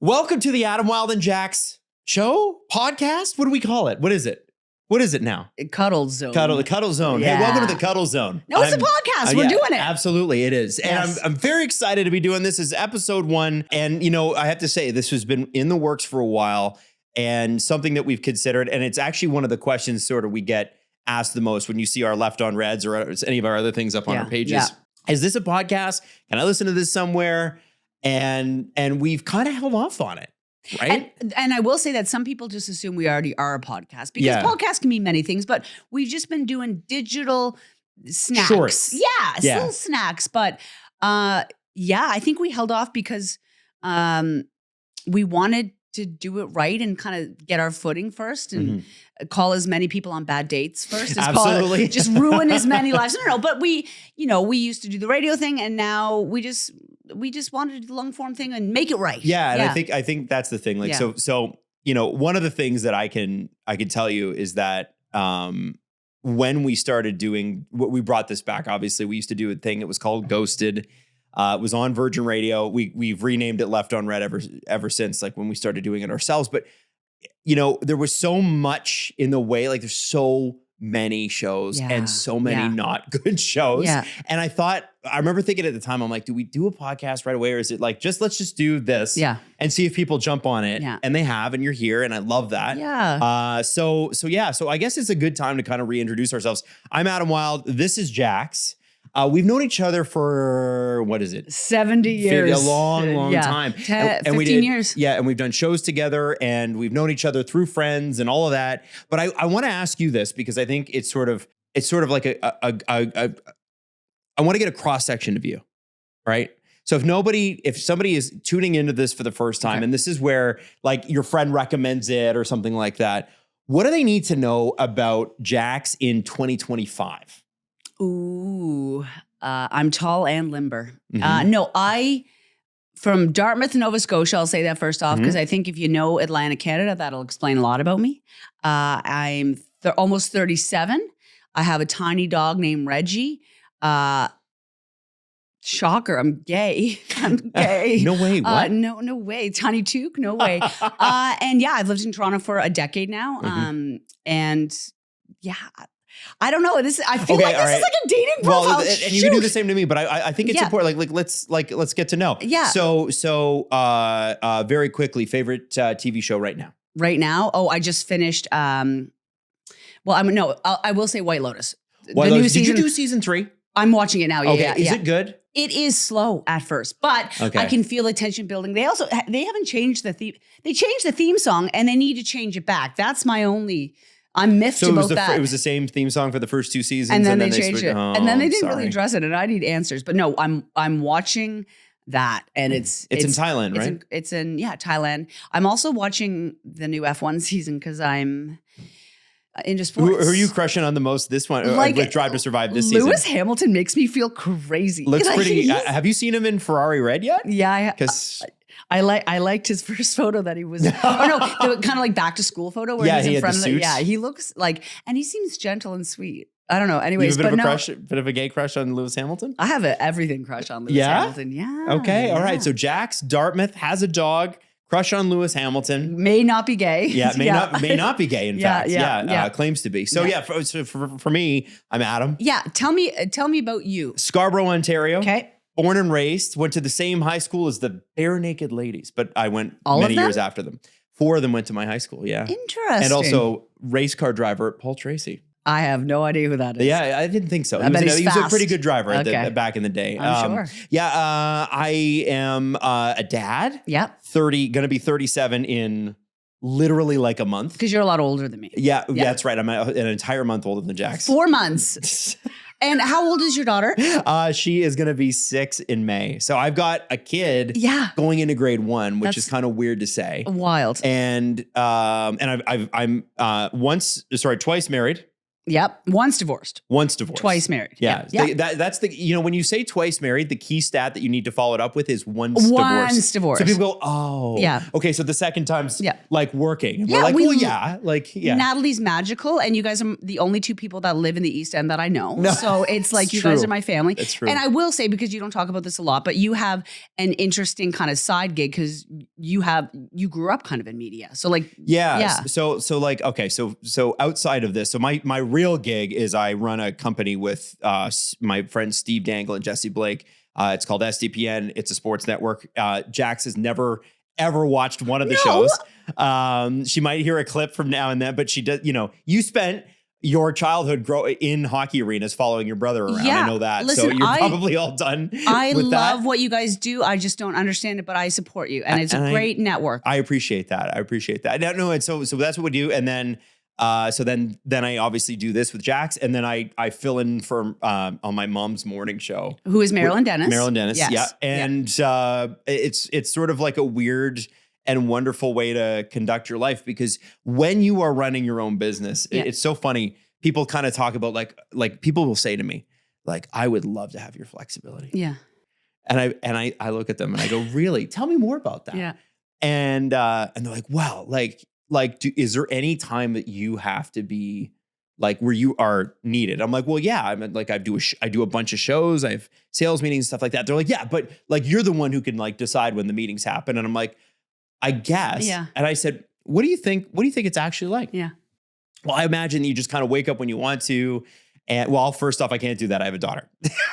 Welcome to the Adam, Wylde, and Jax show, podcast. What do we call it? What is it? What is it now? Cuddle Zone. The Cuddle Zone. Yeah. Hey, welcome to the Cuddle Zone. No, it's a podcast. We're doing it. Absolutely, it is. Yes. And I'm very excited to be doing this. This is episode 1. And, you know, I have to say, this has been in the works for a while and something that we've considered. And it's actually one of the questions sort of we get asked the most when you see our Left on Reds or any of our other things up on our pages. Yeah. Is this a podcast? Can I listen to this somewhere? And we've kind of held off on it. Right. And I will say that some people just assume we already are a podcast because podcasts can mean many things, but we've just been doing digital snacks. Shorts. Yeah. Little snacks. But I think we held off because we wanted to do it right and kind of get our footing first and call as many people on bad dates first. Absolutely. Just ruin as many lives. No, but we used to do the radio thing and now we just wanted to do the long form thing and make it right. Yeah. And I think that's the thing. Like, so, you know, one of the things that I can tell you is that, when we started doing what we brought this back, obviously we used to do a thing. It was called Ghosted. It was on Virgin Radio. We've renamed it Left on Red ever since, like when we started doing it ourselves. But, you know, there was so much in the way, like there's so many shows and so many not good shows. Yeah. And I remember thinking at the time, I'm like, do we do a podcast right away? Or is it like, let's just do this and see if people jump on it. Yeah. And they have, and you're here. And I love that. Yeah. So I guess it's a good time to kind of reintroduce ourselves. I'm Adam Wylde. This is Jax. We've known each other for, what is it? 70 years. A long time. 15 years. Yeah, and we've done shows together and we've known each other through friends and all of that. But I want to ask you this because I think it's sort of like I want to get a cross-section of you, right? So if somebody is tuning into this for the first time and this is where like your friend recommends it or something like that, what do they need to know about Jax in 2025? Ooh, I'm tall and limber. I from Dartmouth, Nova Scotia. I'll say that first off because I think if you know Atlantic Canada, that'll explain a lot about me. I'm almost 37. I have a tiny dog named Reggie. Shocker, I'm gay. I'm gay. No way. What? No way. Tiny toque. No way. And yeah, I've lived in Toronto for a decade now. And yeah. I don't know. I feel like this is like a dating profile. Well, and you can do the same to me, but I think it's important. Let's get to know. Yeah. So very quickly, favorite TV show right now? Right now? Oh, I just finished. I will say White Lotus. White Lotus. Did you do season 3? I'm watching it now. Yeah. Is it good? It is slow at first, but I can feel the tension building. They haven't changed the theme. They changed the theme song, and they need to change it back. That's my only. I'm miffed about that. It was the same theme song for the first 2 seasons, and then they changed it, and then they didn't really address it. And I need answers, but no, I'm watching that, and it's in Thailand, right? It's in Thailand. I'm also watching the new F1 season because I'm into sports. Who are you crushing on the most this one? With Drive to Survive this season? Lewis Hamilton makes me feel crazy. Looks pretty. Have you seen him in Ferrari Red yet? Yeah, because. I liked his first photo that he was, the kind of like back to school photo where he's in front of it. Yeah, he looks like, and he seems gentle and sweet. I don't know. Anyways, you have a bit of a gay crush on Lewis Hamilton? I have everything crush on Lewis Hamilton. Yeah. Okay. All right. So Jax, Dartmouth, has a dog. Crush on Lewis Hamilton. May not be gay. Yeah, may not be gay. In fact, claims to be. So for me, I'm Adam. Yeah, tell me about you. Scarborough, Ontario. Okay. Born and raised, went to the same high school as the Bare Naked Ladies, but I went All many years after them. 4 of them went to my high school. Yeah, interesting. And also race car driver Paul Tracy. I have no idea who that is. Yeah, I didn't think so. He was a pretty good driver back in the day. I'm sure. Yeah, I am a dad. Yeah. Going to be 37 in literally like a month. Because you're a lot older than me. Yeah, that's right. I'm an entire month older than Jax. 4 months. And how old is your daughter? She is going to be 6 in May. So I've got a kid going into grade 1, which is kind of weird to say. Wild. And I'm twice married. Yep. Once divorced. Twice married. Yeah. That's the, when you say twice married, the key stat that you need to follow it up with is once divorced. So people go, oh, yeah. Okay. So the second time's like working. And we're like, Natalie's magical. And you guys are the only two people that live in the East End that I know. No, so it's like you guys are my family. That's true. And I will say, because you don't talk about this a lot, but you have an interesting kind of side gig because you grew up kind of in media. So like, So like, okay. So outside of this, so my real gig is I run a company with my friends Steve Dangle and Jesse Blake. It's called SDPN. It's a sports network. Jax has never ever watched one of the shows. She might hear a clip from now and then, but she does. You spent your childhood in hockey arenas following your brother around. I know that. Listen, so you're probably all done. I with love that. what you guys do. I just don't understand it, but I support you, and it's a great network. I appreciate that. No, and so that's what we do, and then. So then I obviously do this with Jax, and then I fill in for on my mom's morning show, who is Marilyn Dennis. Yes. Yeah, and it's sort of like a weird and wonderful way to conduct your life, because when you are running your own business, it's so funny. People kind of talk about like people will say to me, like, I would love to have your flexibility. Yeah, and I look at them and I go, really? Tell me more about that. Yeah, and they're like, wow, is there any time that you have to be like where you are needed? I'm like, well, yeah. I mean, like I do a bunch of shows. I have sales meetings, stuff like that. They're like, yeah, but like you're the one who can like decide when the meetings happen. And I'm like, I guess. Yeah. And I said, what do you think it's actually like? Yeah. Well, I imagine you just kind of wake up when you want to. And well, first off, I can't do that. I have a daughter.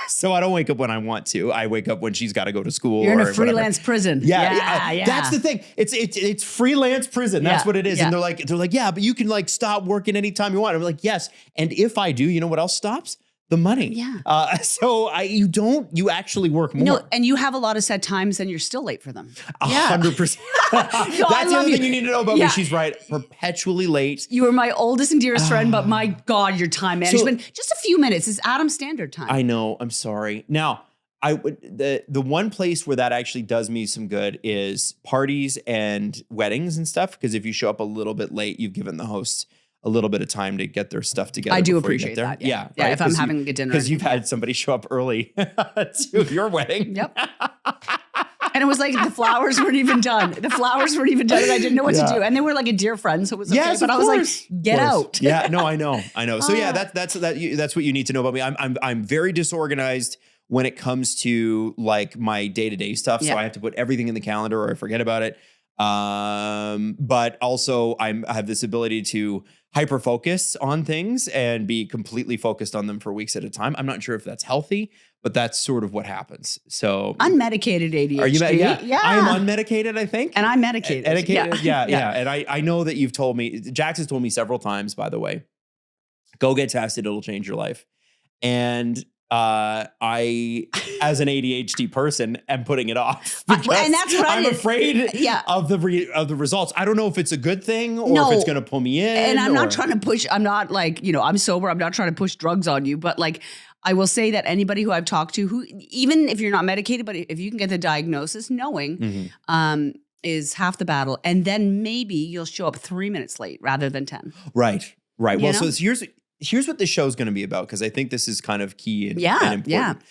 So I don't wake up when I want to. I wake up when she's got to go to school. You're in a freelance prison. Yeah. That's the thing. It's freelance prison. That's what it is. And they're like, yeah, but you can like stop working anytime you want. I'm like, yes. And if I do, you know what else stops? The money. Yeah. So you actually work more. No, and you have a lot of set times and you're still late for them. 100%. That's the other thing you need to know about me. She's right. Perpetually late. You are my oldest and dearest friend, but my God, your time management, just a few minutes is Adam's standard time. I know. I'm sorry. Now, the one place where that actually does me some good is parties and weddings and stuff. Because if you show up a little bit late, you've given the hosts a little bit of time to get their stuff together. I do appreciate that. Yeah. Right? If I'm having a dinner. Because you've had somebody show up early to your wedding. Yep. And it was like the flowers weren't even done. And I didn't know what to do. And they were like a dear friend, so it was okay. Yes, but I was like, get out. Yeah, no, I know. So yeah, that's what you need to know about me. I'm very disorganized when it comes to like my day-to-day stuff. So I have to put everything in the calendar or I forget about it. But also I have this ability to hyper focus on things and be completely focused on them for weeks at a time. I'm not sure if that's healthy, but that's sort of what happens. So unmedicated ADHD. Are you? Yeah. I am unmedicated, I think. And I'm medicated. Yeah. And I know that you've told me, Jax has told me several times, by the way, go get tested. It'll change your life. And I, as an ADHD person, am putting it off because and that's what I'm afraid of the results. I don't know if it's a good thing or if it's going to pull me in. And I'm not trying to push. I'm not like, I'm sober. I'm not trying to push drugs on you. But like, I will say that anybody who I've talked to, who even if you're not medicated, but if you can get the diagnosis, knowing is half the battle. And then maybe you'll show up 3 minutes late rather than 10. Right. Well, so here's what this show is going to be about, because I think this is kind of key and important.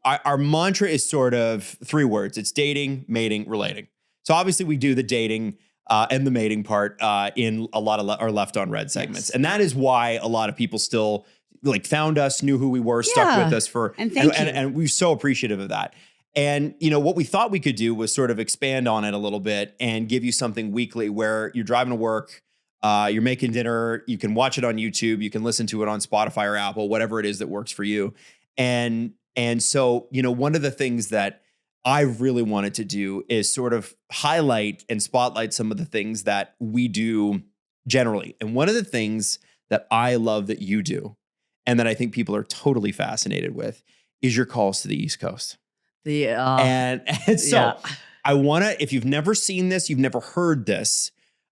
Our mantra is sort of 3 words. It's dating, mating, relating. So obviously we do the dating and the mating part in a lot of our Left on Red segments. Yes. And that is why a lot of people still like found us, knew who we were, stuck with us and we're so appreciative of that. And, what we thought we could do was sort of expand on it a little bit and give you something weekly where you're driving to work, you're making dinner, you can watch it on YouTube, you can listen to it on Spotify or Apple, whatever it is that works for you. And so, one of the things that I really wanted to do is sort of highlight and spotlight some of the things that we do generally. And one of the things that I love that you do, and that I think people are totally fascinated with, is your calls to the East Coast. And so I want to, if you've never seen this, you've never heard this,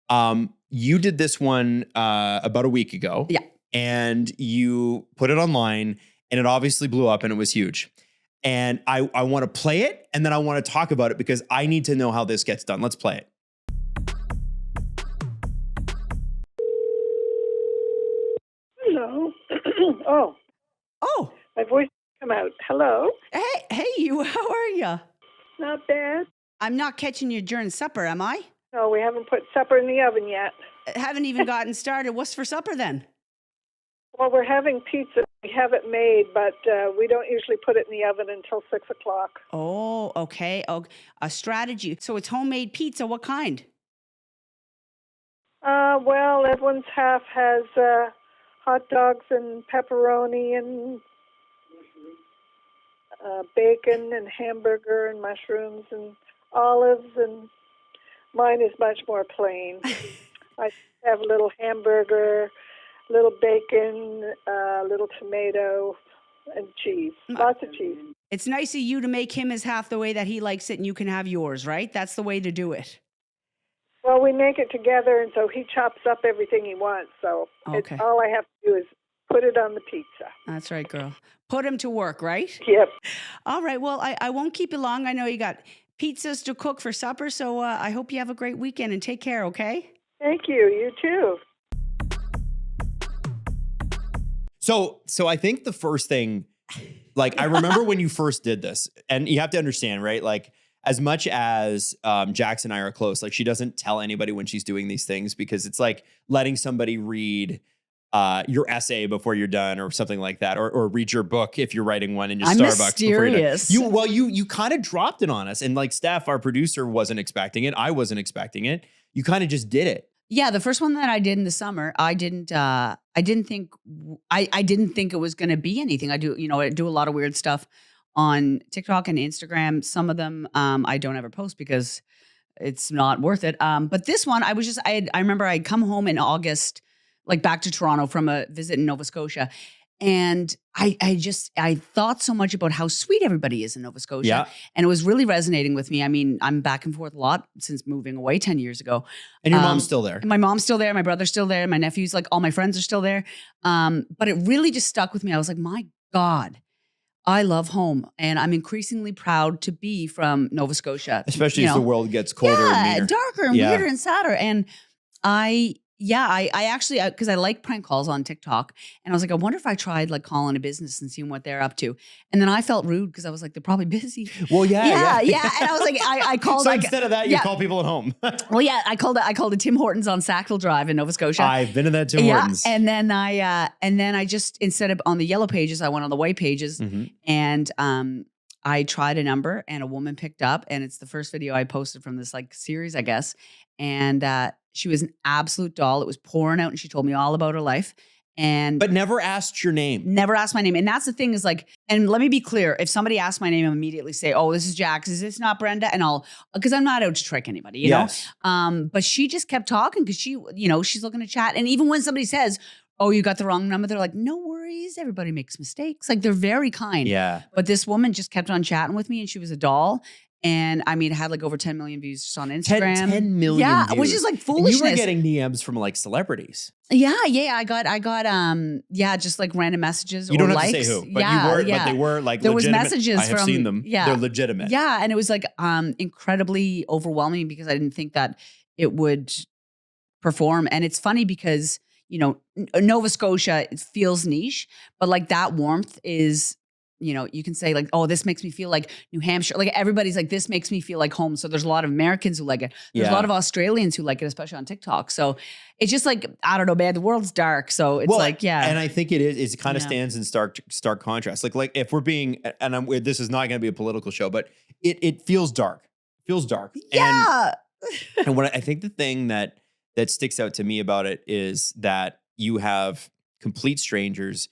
you did this one about a week ago. Yeah. And you put it online and it obviously blew up and it was huge. And I want to play it and then I want to talk about it because I need to know how this gets done. Let's play it. Hello. My voice come out. Hello. Hey, you. How are you? Not bad. I'm not catching you during supper, am I? No, we haven't put supper in the oven yet. Haven't even gotten started. What's for supper then? Well, we're having pizza. We have it made, but we don't usually put it in the oven until 6 o'clock. Oh, okay. Oh, a strategy. So it's homemade pizza. What kind? Well, everyone's half has hot dogs and pepperoni and bacon and hamburger and mushrooms and olives, and mine is much more plain. I have a little hamburger, little bacon, little tomato, and cheese. Lots of cheese. It's nice of you to make him as half the way that he likes it and you can have yours, right? That's the way to do it. Well, we make it together, and so he chops up everything he wants. So Okay. all I have to do is put it on the pizza. That's right, girl. Put him to work, right? Yep. All right. Well, I won't keep you long. I know you got pizzas to cook for supper, so I hope you have a great weekend and take care, okay? Thank you. You too. So I think the first thing, like, I remember when you first did this, and you have to understand, right? Like, as much as Jax and I are close, like, she doesn't tell anybody when she's doing these things because it's like letting somebody read your essay before you're done or something like that, or read your book if you're writing one in your I'm Starbucks. mysterious. Before you're done. You kind of dropped it on us, and like Steph, our producer, wasn't expecting it. I wasn't expecting it. You kind of just did it. Yeah, the first one that I did in the summer, I didn't think it was going to be anything. I do a lot of weird stuff on TikTok and Instagram. Some of them I don't ever post because it's not worth it. But this one, I remember I'd come home in August, like back to Toronto from a visit in Nova Scotia. And I thought so much about how sweet everybody is in Nova Scotia. Yeah. And it was really resonating with me. I mean, I'm back and forth a lot since moving away 10 years ago. And your mom's still there. My mom's still there. My brother's still there. My nephews, like all my friends are still there. But it really just stuck with me. I was like, my God, I love home. And I'm increasingly proud to be from Nova Scotia. Especially as the world gets colder and meaner. Darker and weirder and sadder. And I actually, because I like prank calls on TikTok, and I was like, I wonder if I tried like calling a business and seeing what they're up to. And then I felt rude because I was like, they're probably busy. Well, yeah. And I was like, I called. So instead of that, you call people at home. Well, yeah, I called a Tim Hortons on Sackville Drive in Nova Scotia. I've been to that Tim Hortons. And then I just, instead of on the yellow pages, I went on the white pages, and I tried a number, and a woman picked up, and it's the first video I posted from this like series, I guess. And she was an absolute doll. It was pouring out, and she told me all about her life. But never asked your name. Never asked my name. And that's the thing is like, and let me be clear. If somebody asks my name, I'll immediately say, oh, this is Jax. Is this not Brenda? And because I'm not out to trick anybody, you know? But she just kept talking because she's looking to chat. And even when somebody says, oh, you got the wrong number, they're like, no worries. Everybody makes mistakes. Like, they're very kind. Yeah. But this woman just kept on chatting with me, and she was a doll. And I mean, it had like over 10 million views just on Instagram. 10 million views. Which is like foolishness. And you were getting DMs from like celebrities. Yeah. I got just like random messages. You don't or have likes. to say who, but you were, but they were like there legitimate. Was messages I have from, seen them. Yeah. They're legitimate. Yeah. And it was like incredibly overwhelming because I didn't think that it would perform. And it's funny because, Nova Scotia, it feels niche, but like that warmth is, you can say like, oh, this makes me feel like New Hampshire. Like everybody's like, this makes me feel like home. So there's a lot of Americans who like it. There's a lot of Australians who like it, especially on TikTok. So it's just like, I don't know, man, the world's dark. So it's And I think it kind of stands in stark contrast. Like if we're being, and this is not going to be a political show, but it feels dark. It feels dark. Yeah. And what I think the thing that sticks out to me about it is that you have complete strangers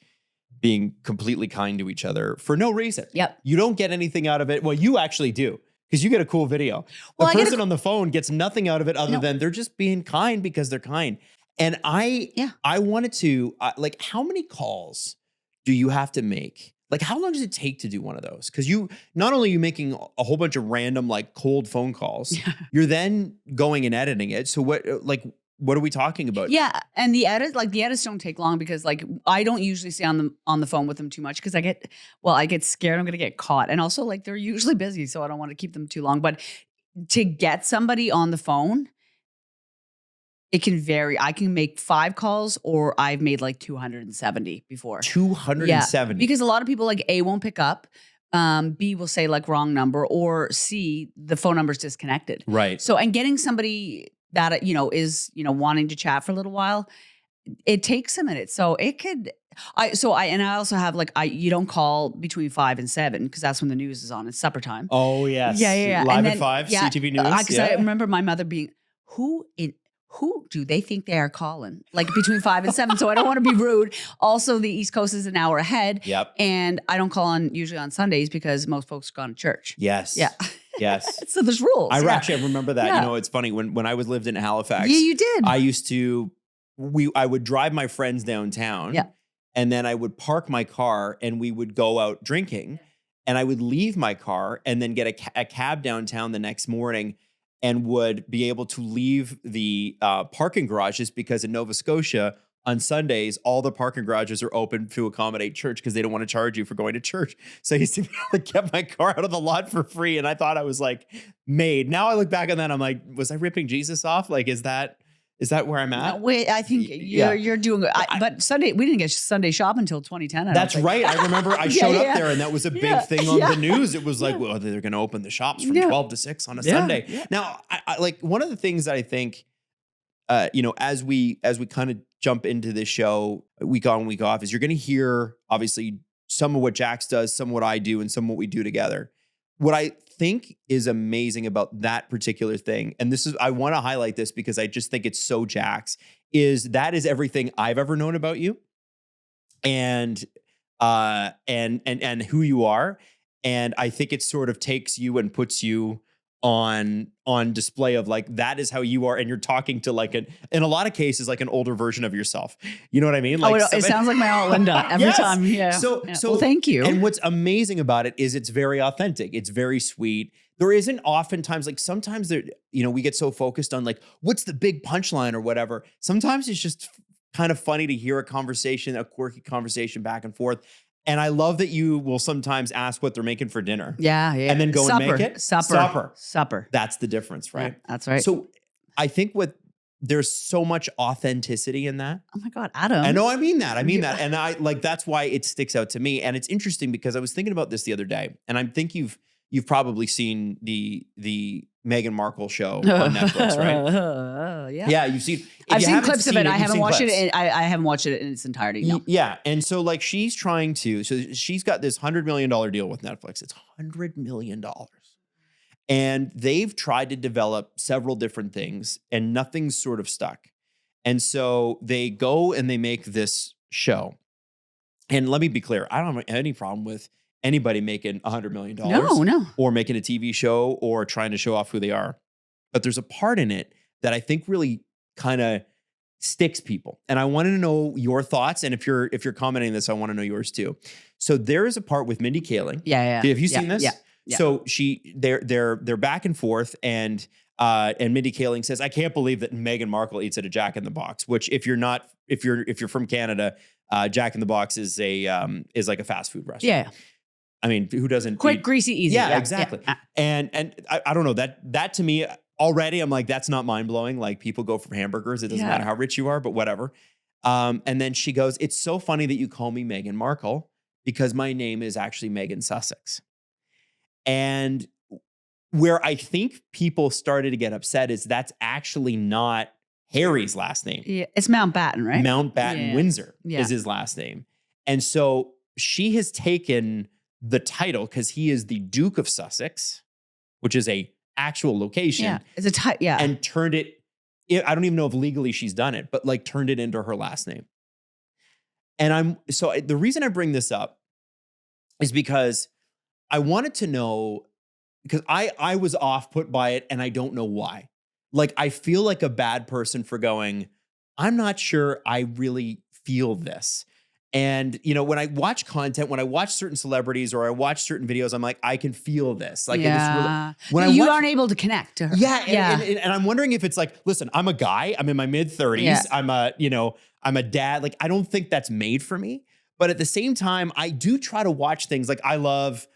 being completely kind to each other for no reason. Yep. You don't get anything out of it. Well, you actually do, because you get a cool video. The person on the phone gets nothing out of it other than they're just being kind because they're kind. And I wanted to, like, how many calls do you have to make? Like, how long does it take to do one of those? Because not only are you making a whole bunch of random, like, cold phone calls, you're then going and editing it. So what are we talking about? Yeah, and the edits don't take long because like I don't usually stay on the phone with them too much because I get scared I'm going to get caught, and also like they're usually busy, so I don't want to keep them too long. But to get somebody on the phone It can vary. I can make 5 calls, or I've made like 270 before. 270. Yeah, because a lot of people like A won't pick up. B will say like wrong number, or C, the phone number's disconnected. Right. So, and getting somebody that, is, wanting to chat for a little while, it takes a minute. So it could, I also have like, you don't call between 5 and 7 because that's when the news is on. It's supper time. Oh yes. Yeah. Live at 5, CTV News. Because I remember my mother being, who do they think they are calling? Like between 5 and 7. So I don't want to be rude. Also, the East Coast is an hour ahead. Yep. And I don't call on usually on Sundays because most folks have gone to church. Yes. Yeah. Yes. So there's rules. I remember that. Yeah. It's funny when I lived in Halifax. Yeah, you did. I used to, I would drive my friends downtown. Yeah. And then I would park my car and we would go out drinking, and I would leave my car and then get a cab downtown the next morning, and would be able to leave the parking garages, because in Nova Scotia on Sundays, all the parking garages are open to accommodate church because they don't want to charge you for going to church. So I used to be able to get my car out of the lot for free. And I thought I was like made. Now I look back on that, I'm like, was I ripping Jesus off? Like, is that where I'm at? No, wait, I think you're doing good. But Sunday, we didn't get Sunday shop until 2010. That's right. I remember I showed up there and that was a big thing on the news. It was like, well, they're going to open the shops from 12 to 6 on a Sunday. Yeah. Now, I like one of the things that I think, as we kind of jump into this show week on, week off, is you're going to hear obviously some of what Jax does, some of what I do, and some of what we do together. What I think is amazing about that particular thing, and I want to highlight this because I just think it's so Jax, is that is everything I've ever known about you, and who you are, and I think it sort of takes you and puts you on display of like, that is how you are, and you're talking to like in a lot of cases like an older version of yourself. You know what I mean? Like, it sounds like my Aunt Linda every time. Yeah. So well, thank you. And what's amazing about it is it's very authentic. It's very sweet. There isn't oftentimes, like sometimes there, we get so focused on like, what's the big punchline or whatever. Sometimes it's just kind of funny to hear a quirky conversation back and forth. And I love that you will sometimes ask what they're making for dinner. Yeah. And then go and make it. Supper. That's the difference, right? Yeah, that's right. So I think there's so much authenticity in that. Oh my God, Adam. I know, I mean that. And that's why it sticks out to me. And it's interesting because I was thinking about this the other day, and I think you've probably seen the Meghan Markle show on Netflix, right? Yeah. Yeah, you've seen. I've seen clips of it. I haven't watched it. I haven't watched it in its entirety. No. Yeah, and so like she's got this $100 million deal with Netflix. It's $100 million, and they've tried to develop several different things, and nothing's sort of stuck. And so they go and they make this show. And let me be clear, I don't have any problem with anybody making $100 million. No. Or making a TV show or trying to show off who they are. But there's a part in it that I think really kind of sticks people. And I wanted to know your thoughts. And if you're commenting this, I want to know yours too. So there is a part with Mindy Kaling. Yeah. Have you seen this? Yeah. So they're back and forth, and Mindy Kaling says, "I can't believe that Meghan Markle eats at a Jack in the Box." Which, if you're from Canada, Jack in the Box is like a fast food restaurant. Yeah. I mean, who doesn't? Quick, greasy, easy. Yeah, exactly. Yeah. And I don't know, that to me already, I'm like, that's not mind blowing. Like, people go for hamburgers. It doesn't matter how rich you are, but whatever. And then she goes, "It's so funny that you call me Meghan Markle because my name is actually Megan Sussex." And where I think people started to get upset is that's actually not Harry's last name. Yeah, it's Mountbatten, right? Mountbatten Windsor is his last name. And so she has taken the title, because he is the Duke of Sussex, which is a actual location. Yeah, it's a title. Yeah, and turned it. I don't even know if legally she's done it, but like turned it into her last name. And the reason I bring this up is because I wanted to know, because I was off put by it, and I don't know why. Like, I feel like a bad person for going, I'm not sure I really feel this. And, when I watch content, when I watch certain celebrities or I watch certain videos, I'm like, I can feel this. Like, when you aren't able to connect to her. Yeah. And I'm wondering if it's like, listen, I'm a guy, I'm in my mid 30s. Yeah. I'm a dad. Like, I don't think that's made for me. But at the same time, I do try to watch things like I love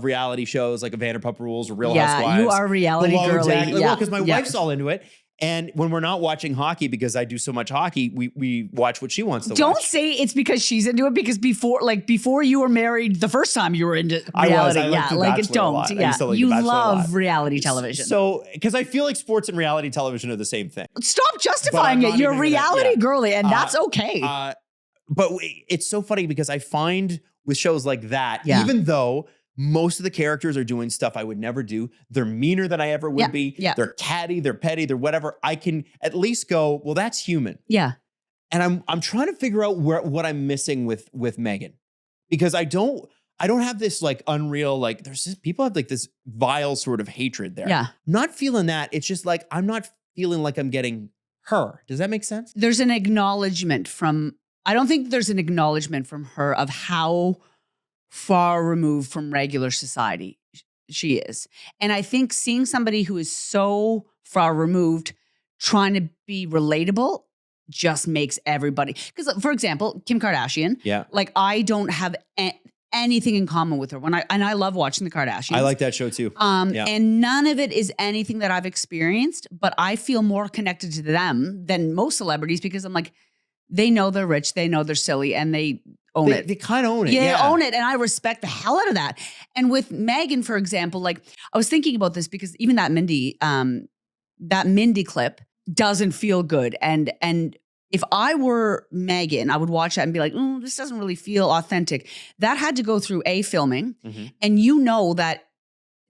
reality shows like Vanderpump Rules or Real Housewives. You are a reality girly. Well, because my wife's all into it. And when we're not watching hockey, because I do so much hockey, we watch what she wants to watch. Don't say it's because she's into it, because before you were married, the first time you were into reality. I liked The Bachelor a lot. I used to like you The Bachelor a lot. love reality television. So, because I feel like sports and reality television are the same thing. Stop justifying it. You're a reality girly, and that's okay. But it's so funny because I find with shows like that, Yeah. even though most of the characters are doing stuff I would never do, they're meaner than I ever would be. Yeah. They're catty, they're petty, they're whatever. I can at least go, well, that's human. Yeah. And I'm trying to figure out what I'm missing with Megan, because I don't have this like unreal, like people have like this vile sort of hatred there. Yeah. I'm not feeling that. It's just like, I'm not feeling like I'm getting her. Does that make sense? There's an acknowledgement I don't think there's an acknowledgement from her of how far removed from regular society she is. And I think seeing somebody who is so far removed trying to be relatable just makes everybody. Because, for example, Kim Kardashian. Yeah. Like, I don't have anything in common with her. I love watching the Kardashians. I like that show too. And none of it is anything that I've experienced, but I feel more connected to them than most celebrities, because I'm like, they know they're rich, they know they're silly, and they own it. They kind of own it. Yeah, they own it. And I respect the hell out of that. And with Megan, for example, like, I was thinking about this because even that Mindy clip doesn't feel good. And if I were Megan, I would watch that and be like, this doesn't really feel authentic. That had to go through filming. Mm-hmm. And you know that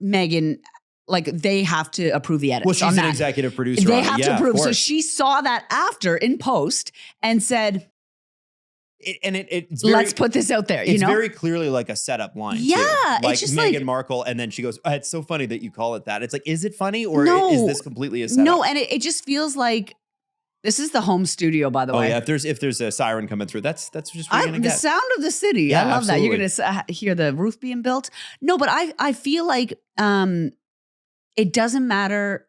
Megan, like, they have to approve the edits. Well, she's an executive producer. They have to approve. So she saw that after in post and said, it's very, let's put this out there. It's very clearly like a setup line. Yeah. Too. Like it's just Meghan Markle. And then she goes, it's so funny that you call it that. It's like, is it funny or is this completely a setup? No. And it just feels like, this is the home studio, by the way. Oh yeah, if there's a siren coming through, that's just what you're gonna get. The sound of the city. Yeah, I love absolutely. that. You're gonna hear the roof being built. No, but I feel like it doesn't matter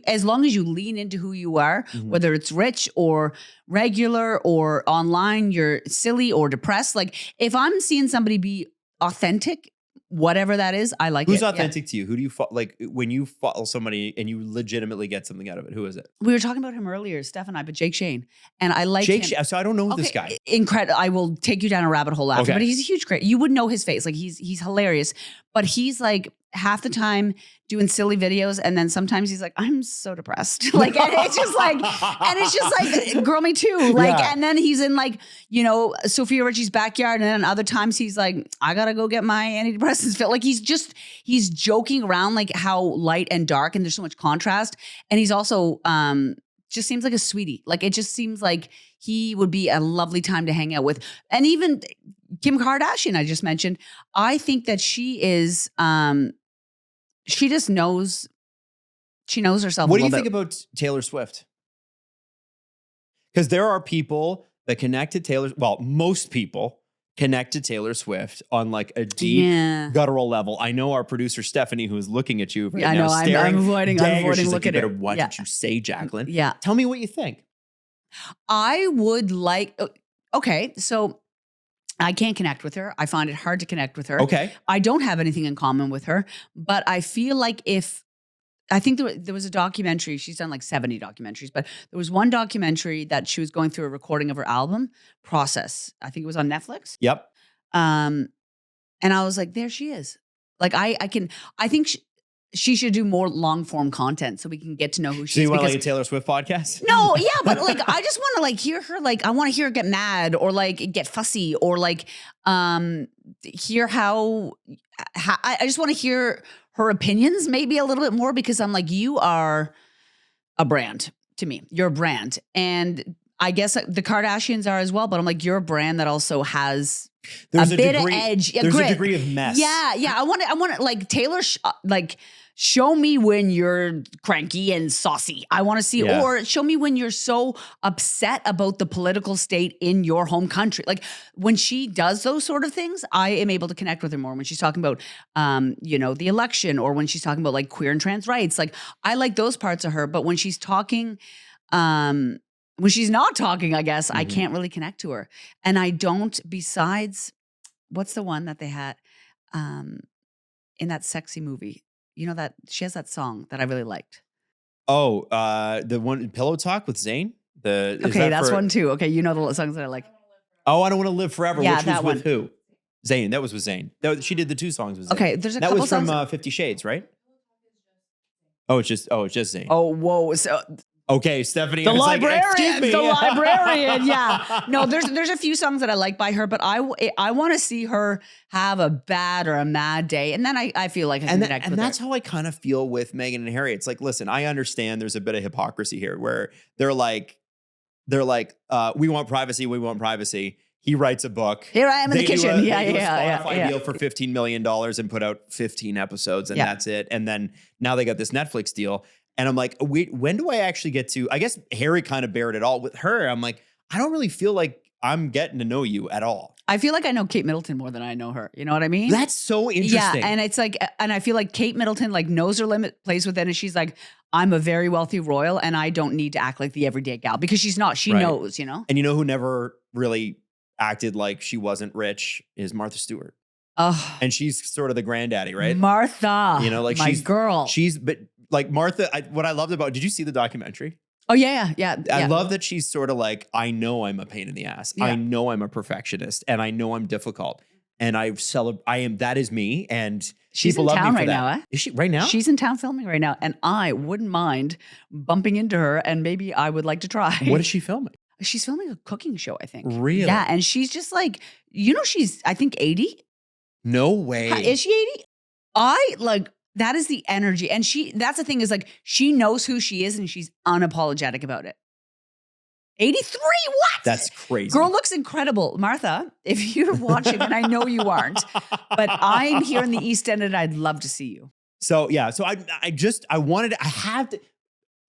as long as you lean into who you are, mm-hmm. whether it's rich or regular or online, you're silly or depressed. Like, if I'm seeing somebody be authentic, whatever that is, I like it. Who's authentic to you? Who do you like when you follow somebody and you legitimately get something out of it? Who is it? We were talking about him earlier, Steph and I, but Jake Shane. And I like Jake him. Shane. So I don't know this guy. Incredible. I will take you down a rabbit hole after, but he's a huge creator. You would know his face. Like, he's hilarious, but he's like half the time doing silly videos. And then sometimes he's like, I'm so depressed. Like, and it's just like, girl, me too. Like, and then he's in like, Sophia Richie's backyard. And then other times he's like, I gotta go get my antidepressants filled. Like, he's joking around like how light and dark, and there's so much contrast. And he's also, just seems like a sweetie. Like, it just seems like he would be a lovely time to hang out with. And even Kim Kardashian, I just mentioned, I think that she is, she just knows, she knows herself. What do you think about Taylor Swift? Because there are people that connect to most people connect to Taylor Swift on like a deep guttural level. I know our producer Stephanie, who is looking at you right now, staring, I'm avoiding like, looking at her. Why don't you say, Jacqueline? Yeah. Tell me what you think. I would like, okay, so I can't connect with her. I find it hard to connect with her. Okay. I don't have anything in common with her, but I feel like I think there was a documentary, she's done like 70 documentaries, but there was one documentary that she was going through a recording of her album Process. I think it was on Netflix. Yep. And I was like, there she is. Like, I think she should do more long form content so we can get to know who she is. So you want like a Taylor Swift podcast? No, yeah, but like, I just want to like hear her. Like, I want to hear her get mad or like get fussy or like hear how I just want to hear her opinions maybe a little bit more, because I'm like, you are a brand to me. You're a brand, and I guess the Kardashians are as well. But I'm like, you're a brand that also has a bit of edge. There's a degree of mess. Yeah. I want to like Taylor. Show me when you're cranky and saucy. I want to see, or show me when you're so upset about the political state in your home country. Like, when she does those sort of things, I am able to connect with her more. When she's talking about, the election, or when she's talking about like queer and trans rights, like, I like those parts of her. But when she's talking, when she's not talking, I guess I can't really connect to her. And I don't. Besides, what's the one that they had in that sexy movie? You know, that she has that song that I really liked. Oh, the one Pillow Talk with Zayn. That's one too. Okay, you know the songs that I like. Oh, I Don't Want to Live Forever. Yeah, which was that with one. Who? Zayn. That was with Zayn. She did the 2 songs with Zayn. Okay, there's a that couple was from songs. 50 Shades, right? It's just Zayn. Oh, whoa. So okay, Stephanie. the I was librarian. like, excuse me. The librarian. Yeah. No, there's a few songs that I like by her, but I want to see her have a bad or a mad day, and then I feel like I can connect with that's her. how I kind of feel with Meghan and Harry. It's like, listen, I understand there's a bit of hypocrisy here, where they're like, we want privacy. We want privacy. He writes a book. Here I am in the kitchen. They do a Spotify deal yeah. for $15 million and put out 15 episodes, and that's it. And then now they got this Netflix deal. And I'm like, when do I actually get to? I guess Harry kind of bared it all. With her, I'm like, I don't really feel like I'm getting to know you at all. I feel like I know Kate Middleton more than I know her. You know what I mean? That's so interesting. Yeah, and it's like, and I feel like Kate Middleton like knows her limit, plays within, and she's like, I'm a very wealthy royal, and I don't need to act like the everyday gal, because she's not. She knows, you know. And you know who never really acted like she wasn't rich is Martha Stewart. Oh, and she's sort of the granddaddy, right? Martha, you know, like my girl. But like Martha, what I loved about, did you see the documentary? Oh yeah. I love that she's sort of like, I know I'm a pain in the ass. Yeah. I know I'm a perfectionist, and I know I'm difficult, and that is me. And she's people in love town me for right that. now. Is she right now? She's in town filming right now, and I wouldn't mind bumping into her, and maybe I would like to try. What is she filming? She's filming a cooking show, I think. Really? Yeah, and she's just like, she's, I think, 80. No way. Is she 80? That is the energy. And that's the thing, is like, she knows who she is and she's unapologetic about it. 83? What? That's crazy. Girl looks incredible. Martha, if you're watching, and I know you aren't, but I'm here in the East End and I'd love to see you. So yeah, so I have to.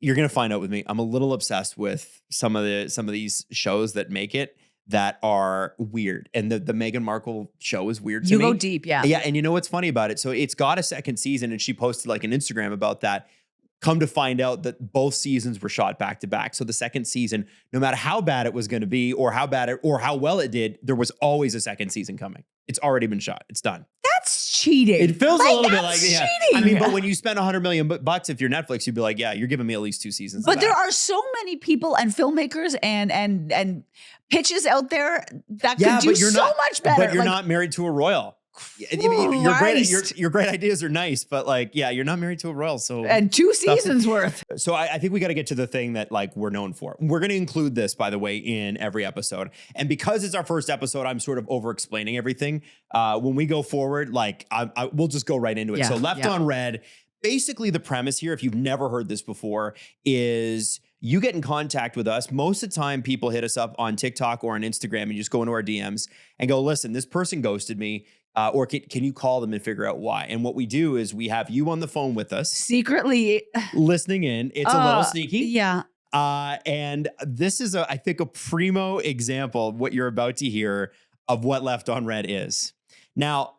You're gonna find out with me. I'm a little obsessed with some of these shows that make it that are weird, and the Meghan Markle show is weird to me. You go deep, yeah. Yeah, and you know what's funny about it? So it's got a second season, and she posted like an Instagram about that. Come to find out that both seasons were shot back to back. So the second season, no matter how bad it was going to be, or how well it did, there was always a second season coming. It's already been shot. It's done. That's cheating. It feels a little bit like cheating. I mean, but when you spend $100 million bucks, if you're Netflix, you'd be like, yeah, you're giving me at least 2 seasons. But there are so many people and filmmakers and pitches out there that could do so much better. But you're not married to a royal. Your great ideas are nice, but like, yeah, you're not married to a royal. So and 2 seasons worth. So I think we got to get to the thing that like we're known for. We're going to include this, by the way, in every episode. And because it's our first episode, I'm sort of over explaining everything. When we go forward, like we'll just go right into it. So Left on Red, basically the premise here, if you've never heard this before, is you get in contact with us. Most of the time, people hit us up on TikTok or on Instagram and you just go into our DMs and go, listen, this person ghosted me. Or can you call them and figure out why? And what we do is we have you on the phone with us. Secretly. Listening in. It's a little sneaky. Yeah. And this is, I think, a primo example of what you're about to hear of what Left on Red is. Now,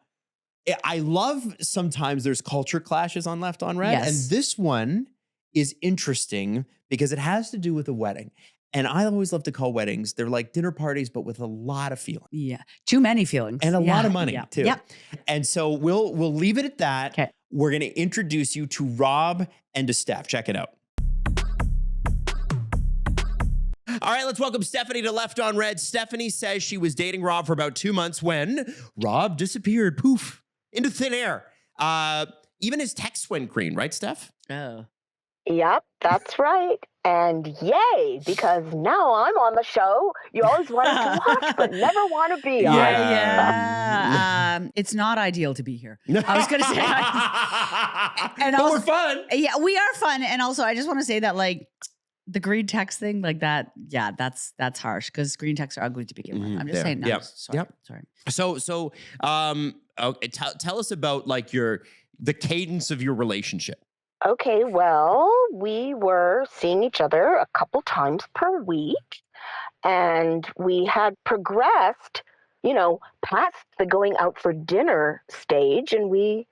I love sometimes there's culture clashes on Left on Red. Yes. And this one is interesting because it has to do with a wedding. And I always love to call weddings, they're like dinner parties, but with a lot of feeling. Yeah. Too many feelings. And a lot of money, too. Yep. And so we'll leave it at that. Okay. We're going to introduce you to Rob and to Steph. Check it out. All right, let's welcome Stephanie to Left on Red. Stephanie says she was dating Rob for about 2 months when Rob disappeared, poof, into thin air. Even his texts went green, right, Steph? Oh. Yep, that's right. And yay, because now I'm on the show you always wanted to watch but never want to be on. Yeah. It's not ideal to be here. I was going to say. But we're fun. Yeah, we are fun. And also, I just want to say that, like, the green text thing, like that, yeah, that's harsh because green texts are ugly to begin with. I'm just saying. No, sorry. So, okay, tell us about like the cadence of your relationship. Okay, well, we were seeing each other a couple times per week, and we had progressed, past the going out for dinner stage, and we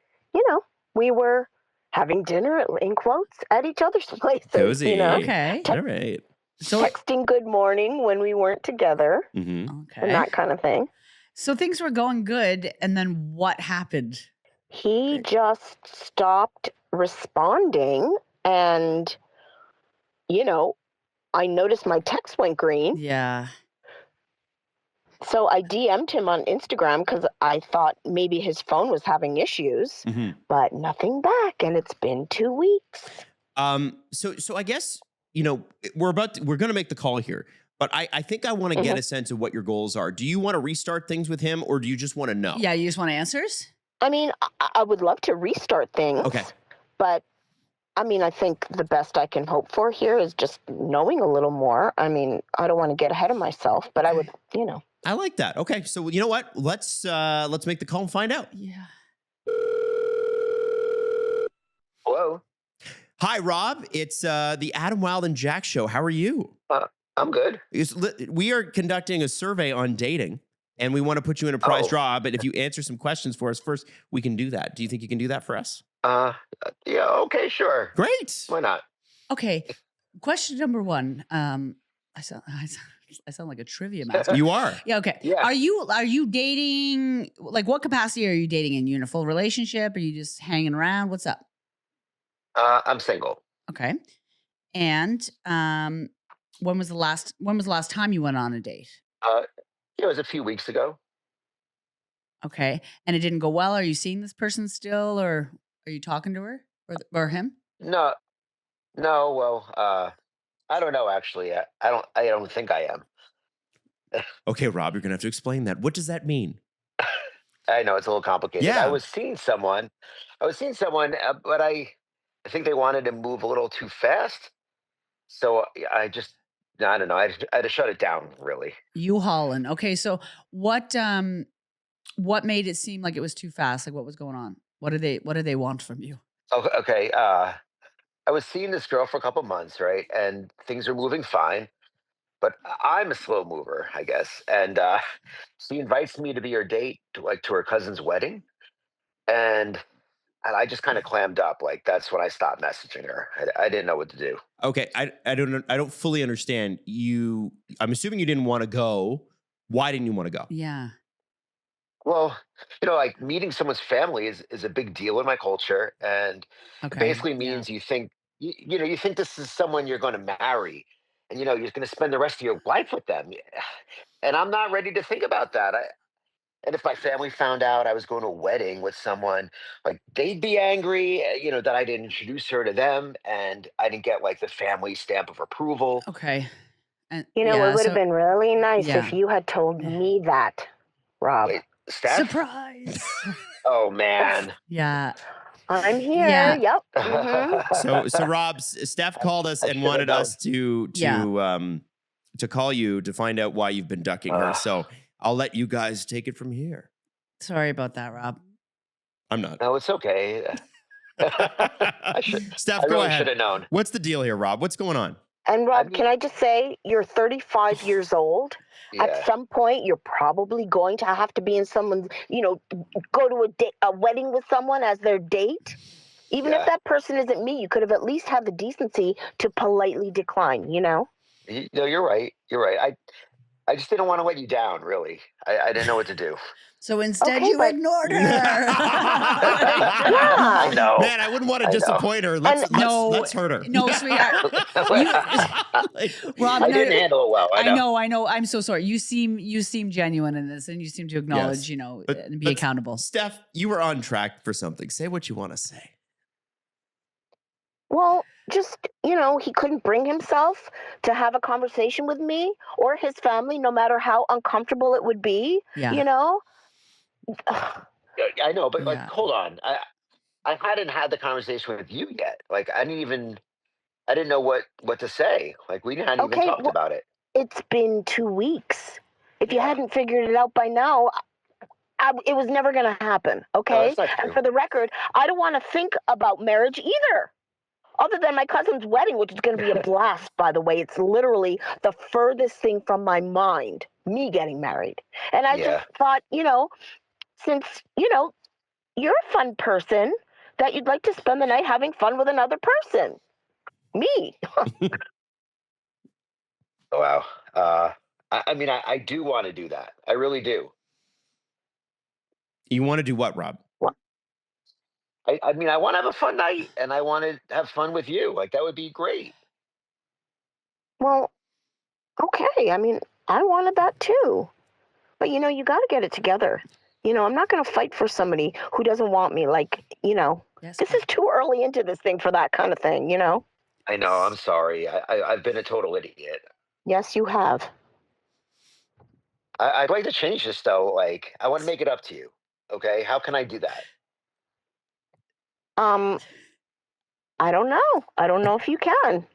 were having dinner in quotes at each other's places. Cozy. Okay. All right. So texting good morning when we weren't together, mm-hmm. Okay. and that kind of thing. So things were going good, and then what happened? He just stopped responding, and I noticed my text went green. Yeah. So I DM'd him on Instagram because I thought maybe his phone was having issues, but nothing back, and it's been 2 weeks. So I guess, we're going to make the call here, but I think I want to get a sense of what your goals are. Do you want to restart things with him, or do you just want to know? Yeah, you just want answers? I mean, I would love to restart things. Okay. But I think the best I can hope for here is just knowing a little more. I mean, I don't want to get ahead of myself, but I would, I like that. Okay. So you know what? Let's make the call and find out. Yeah. Hello. Hi, Rob. It's the Adam Wylde and Jack show. How are you? I'm good. We are conducting a survey on dating, and we want to put you in a prize draw. But if you answer some questions for us first, we can do that. Do you think you can do that for us? Yeah. Okay. Sure. Great. Why not? Okay. Question number 1. I sound like a trivia master. You are. Yeah. Okay. Yeah. Are you dating? Like, what capacity are you dating in? You in a full relationship? Are you just hanging around? What's up? I'm single. Okay. And when was the last time you went on a date? It was a few weeks ago. Okay. And it didn't go well. Are you seeing this person still, or are you talking to her or him? No. Well, I don't know. Actually, I don't think I am. Okay, Rob, you're gonna have to explain that. What does that mean? I know it's a little complicated. Yeah. I was seeing someone, but I think they wanted to move a little too fast. So I don't know. I had to shut it down. Really. You hauling. Okay. So what made it seem like it was too fast? Like, what was going on? What do they want from you? Okay. I was seeing this girl for a couple months, right? And things are moving fine, but I'm a slow mover, I guess. And she invites me to be her date to her cousin's wedding. And I just kind of clammed up. Like, that's when I stopped messaging her. I didn't know what to do. Okay, I don't fully understand you. I'm assuming you didn't want to go. Why didn't you want to go? Yeah. Well, like meeting someone's family is a big deal in my culture. And it Okay. basically means you think, you think this is someone you're going to marry. And, you're going to spend the rest of your life with them. And I'm not ready to think about that. And if my family found out I was going to a wedding with someone, like, they'd be angry, that I didn't introduce her to them and I didn't get like the family stamp of approval. Okay. And It would have been really nice Yeah. if you had told me that, Rob. Wait, Steph? surprise. Oh man. Yeah. I'm here. Yeah. Yep. Mhm. So Rob, Steph called us and wanted us to call you to find out why you've been ducking her. So I'll let you guys take it from here. Sorry about that, Rob. I'm not. No, it's okay. Steph, I go really ahead. should have known. What's the deal here, Rob? What's going on? And Rob, can I just say, you're 35 years old. Yeah. At some point, you're probably going to have to be in someone's, go to a wedding with someone as their date. Even if that person isn't me, you could have at least had the decency to politely decline, No, you're right. You're right. I just didn't want to let you down, really. I didn't know what to do. So instead, Okay, you but- ignored her. I know. Man, I wouldn't want to I know. disappoint her. Let's hurt her. No, sweetheart. Rob, I didn't handle it well. I know. I'm so sorry. You seem genuine in this, and you seem to acknowledge, and be accountable. Steph, you were on track for something. Say what you want to say. Well, just, he couldn't bring himself to have a conversation with me or his family, no matter how uncomfortable it would be, Yeah. I know, but Yeah. hold on. I hadn't had the conversation with you yet. Like, I didn't know what to say. Like, we hadn't even talked about it. It's been 2 weeks. If you hadn't figured it out by now, it was never going to happen, okay? that's not true. And for the record, I don't want to think about marriage either. Other than my cousin's wedding, which is going to be a blast, by the way. It's literally the furthest thing from my mind, me getting married. And I just thought, since, you're a fun person, that you'd like to spend the night having fun with another person. Me. Wow. I do want to do that. I really do. You want to do what, Rob? I want to have a fun night, and I want to have fun with you. Like, that would be great. Well, okay. I mean, I wanted that too. But you got to get it together. I'm not going to fight for somebody who doesn't want me. Like, Yes. this is too early into this thing for that kind of thing. I know. I'm sorry. I've been a total idiot. Yes, you have. I'd like to change this though. Like, I want to make it up to you. Okay, how can I do that? Um, I don't know. I don't know if you can.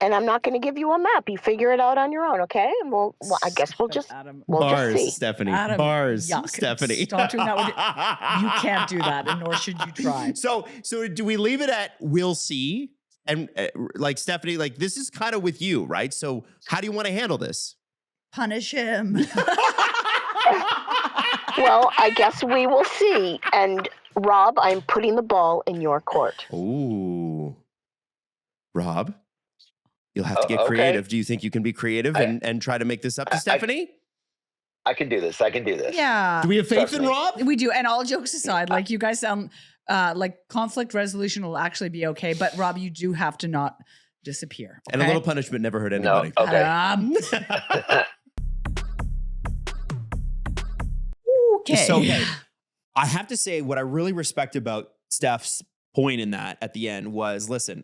And I'm not going to give you a map. You figure it out on your own, okay? And well, I guess we'll just Adam. just see. Stephanie. Adam, Bars, yuck. Stephanie. Stop doing that. You can't do that, and nor should you try. So do we leave it at we'll see? And like Stephanie, like this is kind of with you, right? So how do you want to handle this? Punish him. Well, I guess we will see. And Rob, I'm putting the ball in your court. Ooh. Rob, you'll have to get Okay. creative. Do you think you can be creative and try to make this up to Stephanie? I can do this. Yeah. Do we have faith Trust in me. Rob? We do. And all jokes aside, like you guys sound like conflict resolution will actually be okay. But Rob, you do have to not disappear. And a okay? little punishment never hurt No. anybody. Okay. Okay. So I have to say what I really respect about Steph's point in that at the end was, listen,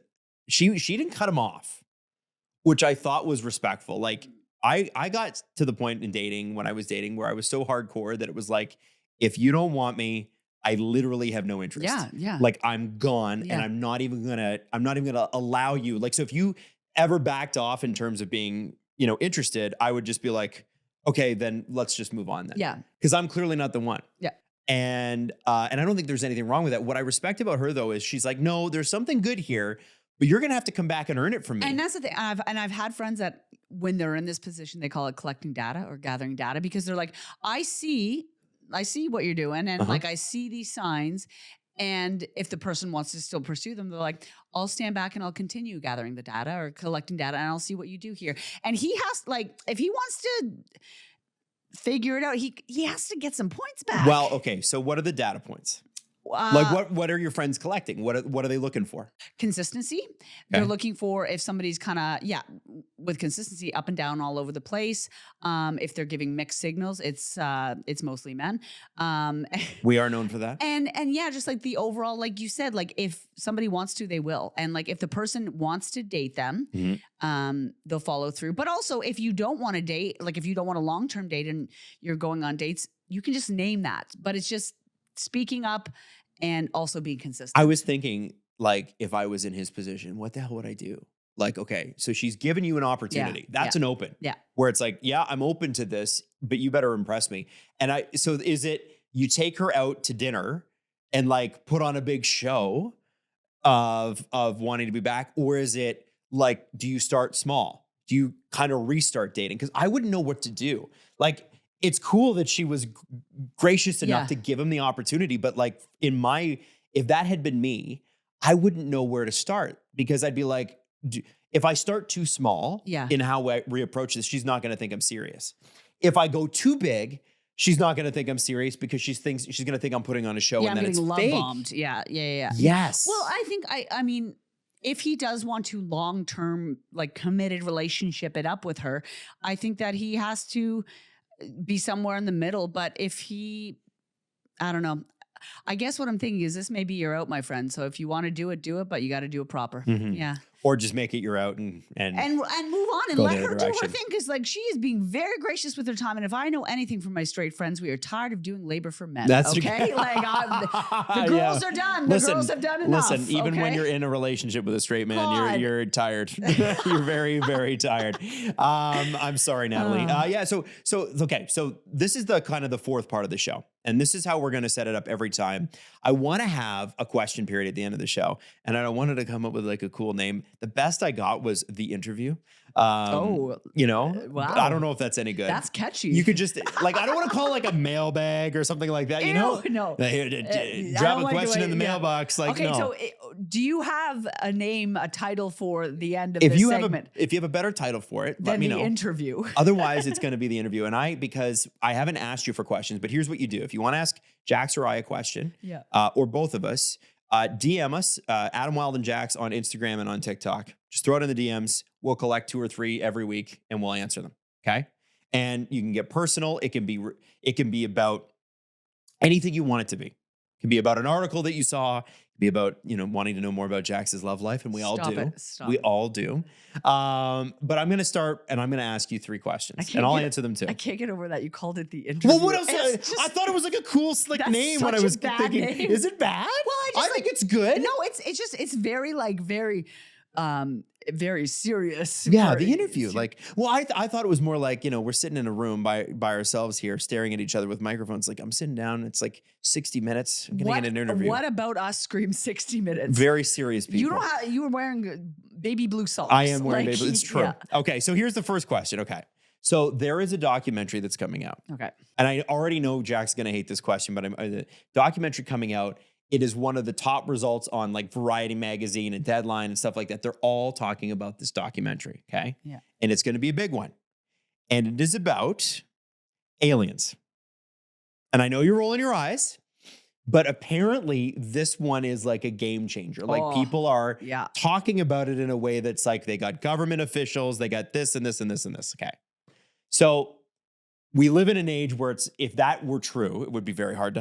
she didn't cut him off, which I thought was respectful. Like I got to the point in dating when I was dating where I was so hardcore that it was like, if you don't want me, I literally have no interest. Yeah. Like I'm gone and I'm not even gonna allow you. Like, so if you ever backed off in terms of being, interested, I would just be like, okay, then let's just move on then. Yeah. Because I'm clearly not the one. Yeah. And I don't think there's anything wrong with that. What I respect about her though is she's like, no, there's something good here, but you're gonna have to come back and earn it from me. And that's the thing. I've had friends that when they're in this position, they call it collecting data or gathering data because they're like, I see what you're doing, and like I see these signs. And if the person wants to still pursue them, they're like, I'll stand back and I'll continue gathering the data or collecting data and I'll see what you do here. And he has if he wants to figure it out, he has to get some points back. Well, okay. So what are the data points? Like what are your friends collecting? What are they looking for? Consistency. Okay. They're looking for if somebody's kind of with consistency up and down all over the place. If they're giving mixed signals, it's mostly men. We are known for that. And just like the overall, like you said, like if somebody wants to, they will. And like if the person wants to date them, they'll follow through. But also if you don't want to date, like if you don't want a long-term date and you're going on dates, you can just name that. But it's just speaking up and also being consistent. I was thinking, like, if I was in his position, what the hell would I do? Like, okay, so she's given you an opportunity. That's an open. Yeah. Where it's like, yeah, I'm open to this, but you better impress me. And so is it you take her out to dinner and like put on a big show of wanting to be back? Or is it like, do you start small? Do you kind of restart dating? Because I wouldn't know what to do. Like, it's cool that she was gracious enough to give him the opportunity. But like if that had been me, I wouldn't know where to start because I'd be like, if I start too small in how I reapproach this, she's not going to think I'm serious. If I go too big, she's not going to think I'm serious because she's going to think I'm putting on a show and then it's love fake. bombed. Yeah. Yes. Well, I think I mean, if he does want to long-term, like committed relationship it up with her, I think that he has to be somewhere in the middle. But if I don't know. I guess what I'm thinking is this may be your out, my friend. So if you want to do it, but you got to do it proper. Mm-hmm. Yeah. Or just make it your out and move on and let her do her thing. Because like she is being very gracious with her time. And if I know anything from my straight friends, we are tired of doing labor for men. That's okay. Like the girls are done. The girls have done enough. Listen, even when you're in a relationship with a straight man, you're tired. You're very, very tired. I'm sorry, Natalie. Okay. So this is the kind of the fourth part of the show. And this is how we're going to set it up every time. I want to have a question period at the end of the show. And I wanted to come up with like a cool name. The best I got was The Interview. Wow. I don't know if that's any good. That's catchy. You could just like, I don't want to call it like a mailbag or something like that, No. Drop a question in the mailbox. Like, okay, no. so do you have a title for the end of this segment? If you have a better title for it, let me know. The Interview. Otherwise, it's going to be The Interview. And because I haven't asked you for questions, but here's what you do. If you want to ask Jax or I a question, or both of us, DM us, Adam Wylde and Jax on Instagram and on TikTok. Just throw it in the DMs. We'll collect 2 or 3 every week and we'll answer them. Okay. And you can get personal. It can be about anything you want it to be. It can be about an article that you saw. It can be about, wanting to know more about Jax's love life. And we all do. We all do. But I'm going to start and I'm going to ask you 3 questions and I'll answer them too. I can't get over that. You called it the interview. Well, what else? I thought it was like a cool, slick name when I was thinking, name. Is it bad? Well, I think it's good. No, it's very very serious. Yeah, the interview. I thought it was more like, we're sitting in a room by ourselves here, staring at each other with microphones. Like, I'm sitting down. It's like 60 minutes. I'm getting an interview. What about us scream 60 minutes? Very serious people. You were wearing baby blue socks. I am wearing baby blue. It's true. Yeah. Okay, so here's the first question. Okay. So there is a documentary that's coming out. Okay. And I already know Jack's going to hate this question, but the documentary coming out, it is one of the top results on like Variety magazine and Deadline and stuff like that. They're all talking about this documentary, okay? Yeah. And it's going to be a big one. And it is about aliens. And I know you're rolling your eyes, but apparently this one is like a game changer. Like people are talking about it in a way that's like they got government officials, they got this and this and this and this, okay? So we live in an age where if that were true, it would be very hard